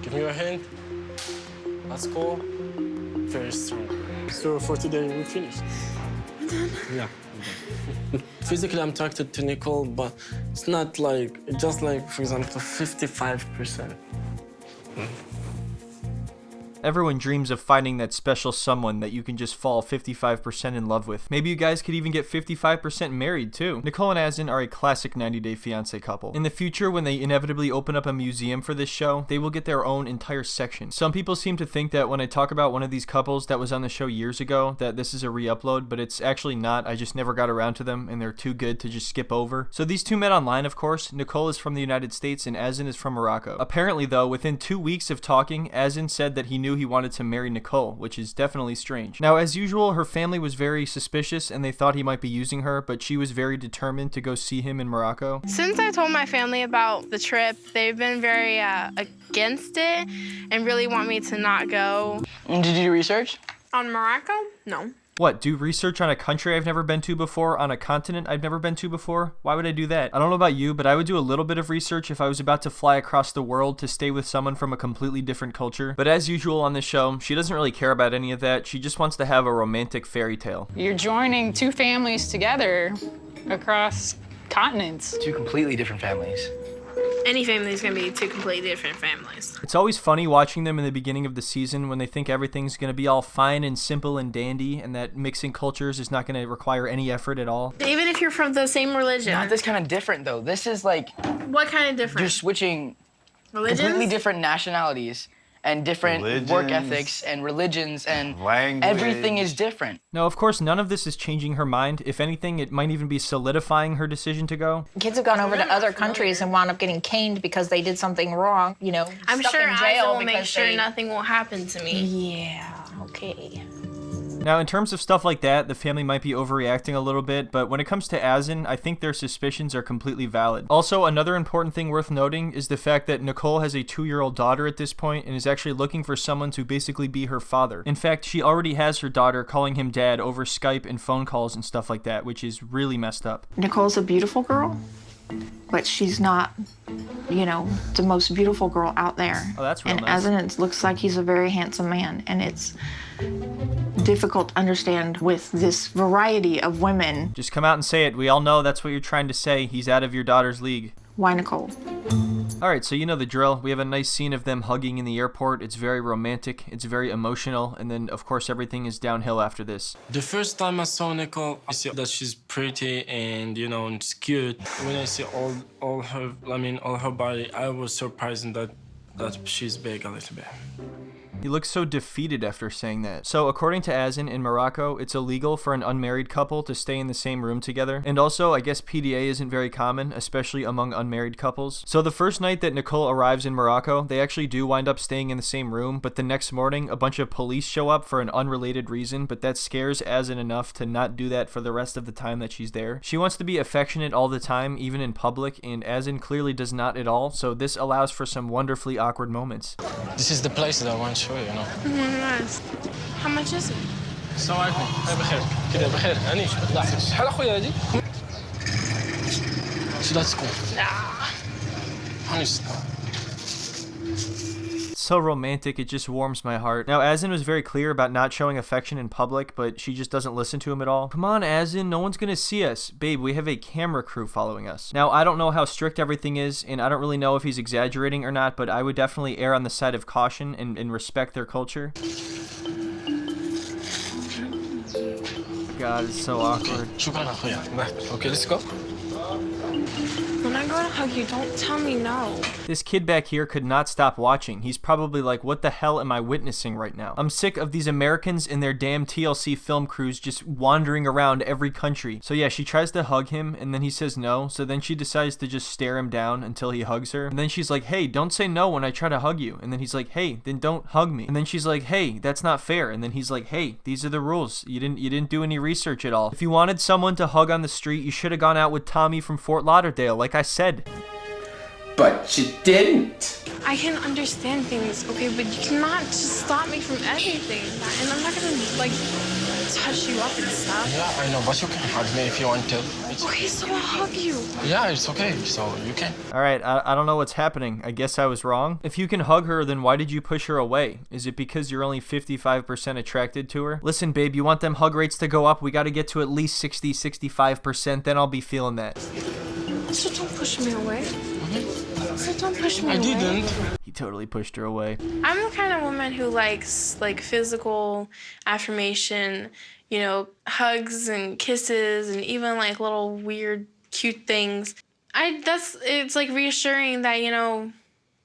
Give me your hand. Let's go. Very strong. So for today, we finished. I'm done. Yeah, I'm done. Physically, I'm attracted to Nicole, but it's not like, just like, for example, 55%. Everyone dreams of finding that special someone that you can just fall 55% in love with. Maybe you guys could even get 55% married too. Nicole and Azan are a classic 90-day fiancé couple. In the future, when they inevitably open up a museum for this show, they will get their own entire section. Some people seem to think that when I talk about one of these couples that was on the show years ago, that this is a re-upload, but it's actually not. I just never got around to them, and they're too good to just skip over. So these two met online, of course. Nicole is from the United States, and Azan is from Morocco. Apparently, though, within 2 weeks of talking, Azan said that he knew he wanted to marry Nicole, which is definitely strange. Now, as usual, her family was very suspicious and they thought he might be using her, but she was very determined to go see him in Morocco. Since I told my family about the trip, they've been very against it and really want me to not go. Did you do research? On Morocco? No. What, do research on a country I've never been to before, on a continent I've never been to before? Why would I do that? I don't know about you, but I would do a little bit of research if I was about to fly across the world to stay with someone from a completely different culture. But as usual on this show, she doesn't really care about any of that. She just wants to have a romantic fairy tale. You're joining two families together across continents. Two completely different families. Any family is going to be two completely different families. It's always funny watching them in the beginning of the season when they think everything's going to be all fine and simple and dandy and that mixing cultures is not going to require any effort at all. Even if you're from the same religion. Not this kind of different, though. This is like... What kind of different? You're switching Religions? completely different nationalities and different work ethics and religions and language. Everything is different. No, of course, none of this is changing her mind. If anything, it might even be solidifying her decision to go. Kids have gone over to other countries and wound up getting caned because they did something wrong, you know, I'm stuck sure in jail will make because sure they... nothing will happen to me. Yeah, okay. Now, in terms of stuff like that, the family might be overreacting a little bit, but when it comes to Azan, I think their suspicions are completely valid. Also, another important thing worth noting is the fact that Nicole has a 2-year-old daughter at this point and is actually looking for someone to basically be her father. In fact, she already has her daughter calling him dad over Skype and phone calls and stuff like that, which is really messed up. Nicole's a beautiful girl, but she's not, you know, the most beautiful girl out there. Oh, that's real and nice. Azan, it looks like he's a very handsome man, and it's difficult to understand with this variety of women. Just come out and say it. We all know that's what you're trying to say. He's out of your daughter's league. Why Nicole? Alright, so you know the drill. We have a nice scene of them hugging in the airport. It's very romantic. It's very emotional. And then, of course, everything is downhill after this. The first time I saw Nicole, I see that she's pretty and, you know, and cute. When I see all her body, I was surprised that she's big a little bit. He looks so defeated after saying that. So, according to Azan, in Morocco, it's illegal for an unmarried couple to stay in the same room together. And also, I guess PDA isn't very common, especially among unmarried couples. So the first night that Nicole arrives in Morocco, they actually do wind up staying in the same room, but the next morning, a bunch of police show up for an unrelated reason, but that scares Azan enough to not do that for the rest of the time that she's there. She wants to be affectionate all the time, even in public, and Azan clearly does not at all, so this allows for some wonderfully awkward moments. This is the place that I want to show you, you know. Nice. How much is it? السلام عليكم. بخير. كده بخير. هنيش. لا. شحال اخويا هادي؟ شي لا تكون. هنيش. So romantic, it just warms my heart. Now, Azan was very clear about not showing affection in public, but she just doesn't listen to him at all. Come on, Azan, no one's gonna see us. Babe, we have a camera crew following us. Now, I don't know how strict everything is, and I don't really know if he's exaggerating or not, but I would definitely err on the side of caution and respect their culture. God, it's so awkward. شكرا اخويا. Okay, let's go. When I go to hug you, don't tell me no. This kid back here could not stop watching. He's probably like, what the hell am I witnessing right now? I'm sick of these Americans and their damn TLC film crews just wandering around every country. So yeah, she tries to hug him and then he says no. So then she decides to just stare him down until he hugs her. And then she's like, hey, don't say no when I try to hug you. And then he's like, hey, then don't hug me. And then she's like, hey, that's not fair. And then he's like, hey, these are the rules. You didn't do any research at all. If you wanted someone to hug on the street, you should have gone out with Tommy from Fort Lauderdale, like I said. But you didn't. I can understand things, okay, but you cannot just stop me from everything. And I'm not gonna, like, touch you up and stuff. Yeah, I know, but you can hug me if you want to. Okay, so I'll hug you. Yeah, it's okay, so you can. All right, I don't know what's happening. I guess I was wrong. If you can hug her, then why did you push her away? Is it because you're only 55% attracted to her? Listen, babe, you want them hug rates to go up? We got to get to at least 60, 65%, then I'll be feeling that. So don't push me away. So don't push me away. I didn't. He totally pushed her away. I'm the kind of woman who likes like physical affirmation, you know, hugs and kisses and even like little weird cute things. It's like reassuring that, you know,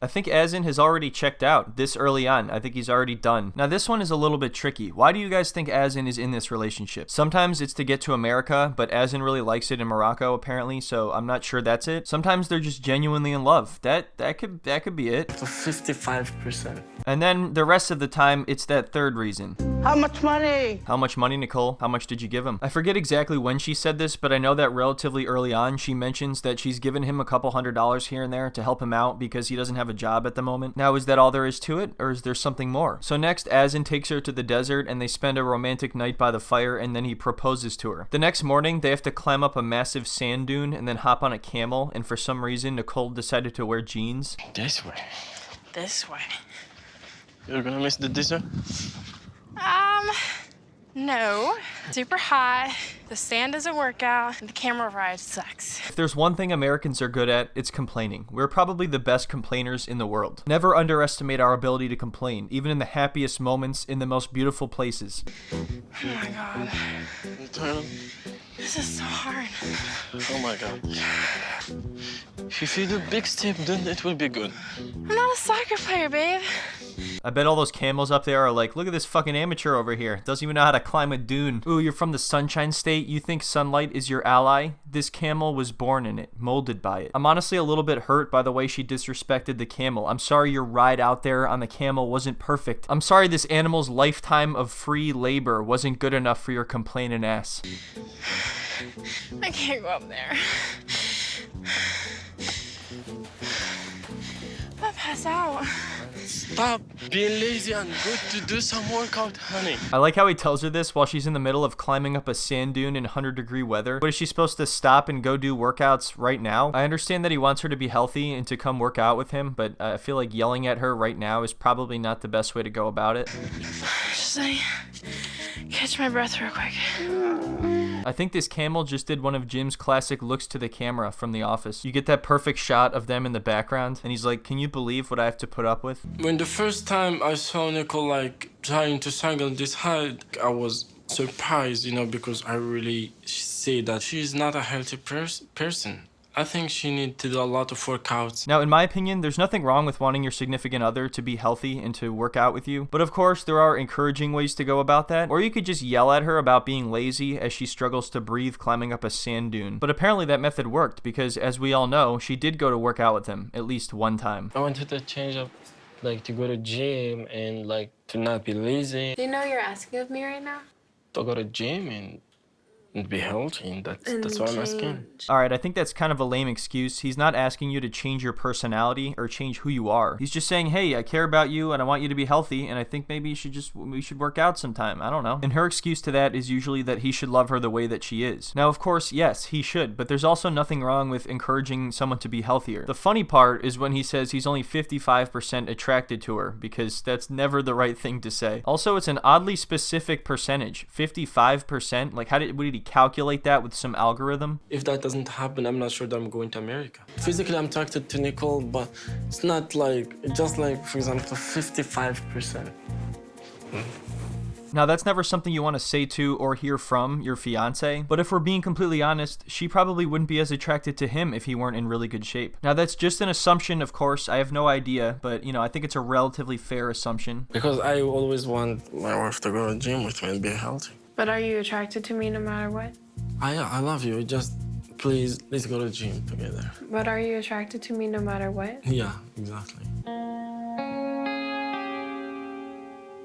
I think Azan has already checked out this early on. I think he's already done. Now this one is a little bit tricky. Why do you guys think Azan is in this relationship? Sometimes it's to get to America, but Azan really likes it in Morocco apparently, so I'm not sure that's it. Sometimes they're just genuinely in love. That could be it. So 55%. And then the rest of the time, it's that third reason. How much money? How much money, Nicole? How much did you give him? I forget exactly when she said this, but I know that relatively early on, she mentions that she's given him a couple $100s here and there to help him out because he doesn't have a job at the moment. Now, is that all there is to it, or is there something more? So next, Azan takes her to the desert and they spend a romantic night by the fire, and then he proposes to her. The next morning, they have to climb up a massive sand dune and then hop on a camel, and for some reason, Nicole decided to wear jeans. This way. this way. You're gonna miss the desert? No. Super hot, the sand doesn't work out, and the camera ride sucks. If there's one thing Americans are good at, it's complaining. We're probably the best complainers in the world. Never underestimate our ability to complain, even in the happiest moments, in the most beautiful places. Oh my god. This is so hard. Oh my god. If you feel a big step, then it will be good. I'm not a soccer player, babe. I bet all those camels up there are like, look at this fucking amateur over here. Doesn't even know how to climb a dune. Ooh, you're from the Sunshine State? You think sunlight is your ally? This camel was born in it, molded by it. I'm honestly a little bit hurt by the way she disrespected the camel. I'm sorry your ride out there on the camel wasn't perfect. I'm sorry this animal's lifetime of free labor wasn't good enough for your complaining ass. I can't go up there. I'll pass out. Stop being lazy and go to do some workout, honey. I like how he tells her this while she's in the middle of climbing up a sand dune in 100-degree weather. But is she supposed to stop and go do workouts right now? I understand that he wants her to be healthy and to come work out with him, but I feel like yelling at her right now is probably not the best way to go about it. Just like, catch my breath real quick. I think this camel just did one of Jim's classic looks to the camera from The Office. You get that perfect shot of them in the background, and he's like, can you believe what I have to put up with? When the first time I saw Nicole like trying to strangle this height, I was surprised, you know, because I really see that she's not a healthy person. I think she needs to do a lot of workouts. Now, in my opinion, there's nothing wrong with wanting your significant other to be healthy and to work out with you. But of course, there are encouraging ways to go about that. Or you could just yell at her about being lazy as she struggles to breathe climbing up a sand dune. But apparently that method worked because, as we all know, she did go to work out with him at least one time. I wanted to change up, like to go to gym and like to not be lazy. Do you know what you're asking of me right now? To go to gym and be healthy, and that's what I'm asking. Alright, I think that's kind of a lame excuse. He's not asking you to change your personality or change who you are. He's just saying, hey, I care about you and I want you to be healthy, and I think maybe we should work out sometime. I don't know. And her excuse to that is usually that he should love her the way that she is. Now, of course, yes, he should, but there's also nothing wrong with encouraging someone to be healthier. The funny part is when he says he's only 55% attracted to her, because that's never the right thing to say. Also, it's an oddly specific percentage. 55%? Like, what did he calculate that with some algorithm? If that doesn't happen, I'm not sure that I'm going to America. Physically, I'm attracted to Nicole, but it's not like, just like, for example, 55%. Now, that's never something you want to say to or hear from your fiancé, but if we're being completely honest, she probably wouldn't be as attracted to him if he weren't in really good shape. Now, that's just an assumption, of course. I have no idea, but, you know, I think it's a relatively fair assumption. Because I always want my wife to go to the gym with me and be healthy. But are you attracted to me no matter what? I love you. Just, please, let's go to the gym together. But are you attracted to me no matter what? Yeah, exactly.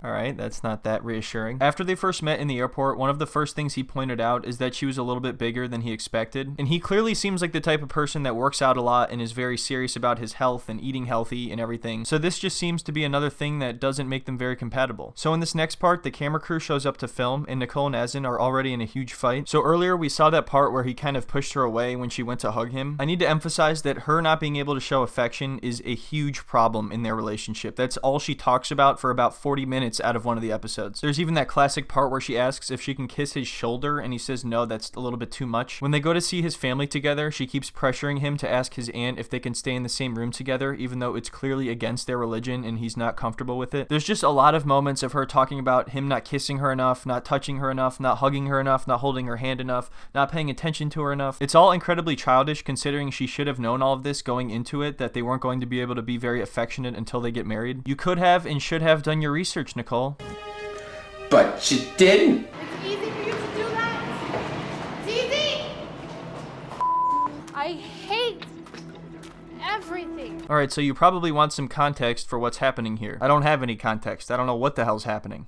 Alright, that's not that reassuring. After they first met in the airport, one of the first things he pointed out is that she was a little bit bigger than he expected. And he clearly seems like the type of person that works out a lot and is very serious about his health and eating healthy and everything. So this just seems to be another thing that doesn't make them very compatible. So in this next part, the camera crew shows up to film and Nicole and Azan are already in a huge fight. So earlier we saw that part where he kind of pushed her away when she went to hug him. I need to emphasize that her not being able to show affection is a huge problem in their relationship. That's all she talks about for about 40 minutes out of one of the episodes. There's even that classic part where she asks if she can kiss his shoulder and he says no, that's a little bit too much. When they go to see his family together, she keeps pressuring him to ask his aunt if they can stay in the same room together, even though it's clearly against their religion and he's not comfortable with it. There's just a lot of moments of her talking about him not kissing her enough, not touching her enough, not hugging her enough, not holding her hand enough, not paying attention to her enough. It's all incredibly childish considering she should have known all of this going into it, that they weren't going to be able to be very affectionate until they get married. You could have and should have done your research, Nicole. But you didn't. It's easy for you to do that. It's easy. I hate everything. Alright, so you probably want some context for what's happening here. I don't have any context. I don't know what the hell's happening.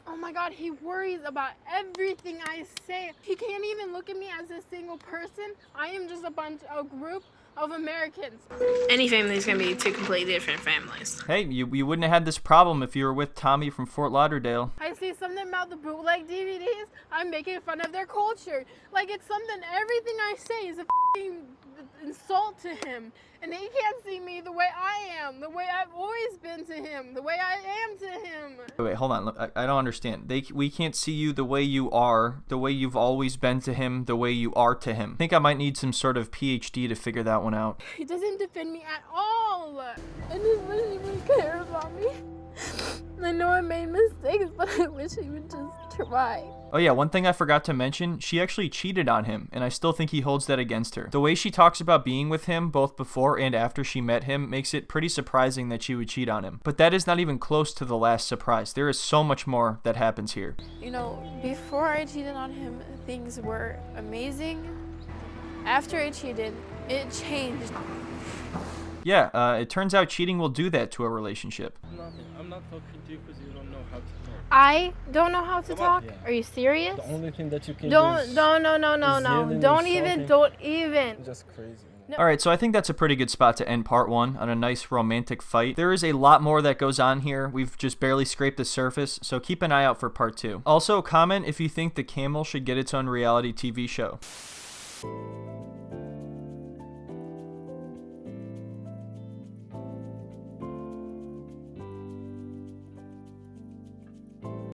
Oh my God, he worries about everything I say. He can't even look at me as a single person. I am just a group of Americans. Any family is going to be two completely different families. Hey, you wouldn't have had this problem if you were with Tommy from Fort Lauderdale. I say something about the bootleg DVDs, I'm making fun of their culture. Like it's something, everything I say is a f***ing insult to him. And he can't see me the way I am, the way I've always been to him, the way I am to him. Wait, hold on. Look, I don't understand. We can't see you the way you are, the way you've always been to him, the way you are to him. I think I might need some sort of PhD to figure that one out. He doesn't defend me at all. I just wish he would care about me. I know I made mistakes, but I wish he would just try. Oh yeah, one thing I forgot to mention, she actually cheated on him, and I still think he holds that against her. The way she talks about being with him, both before and after she met him, makes it pretty surprising that she would cheat on him. But that is not even close to the last surprise. There is so much more that happens here. You know, before I cheated on him, things were amazing. After I cheated, it changed. Yeah, it turns out cheating will do that to a relationship. Nothing. I'm not talking to you because you don't know how to talk. I don't know how to talk. Yeah. Are you serious? The only thing that you can No. do is Don't even. just crazy. Alright, so I think that's a pretty good spot to end part one on a nice romantic fight. There is a lot more that goes on here. We've just barely scraped the surface, so keep an eye out for part two. Also, comment if you think the Camel should get its own reality TV show.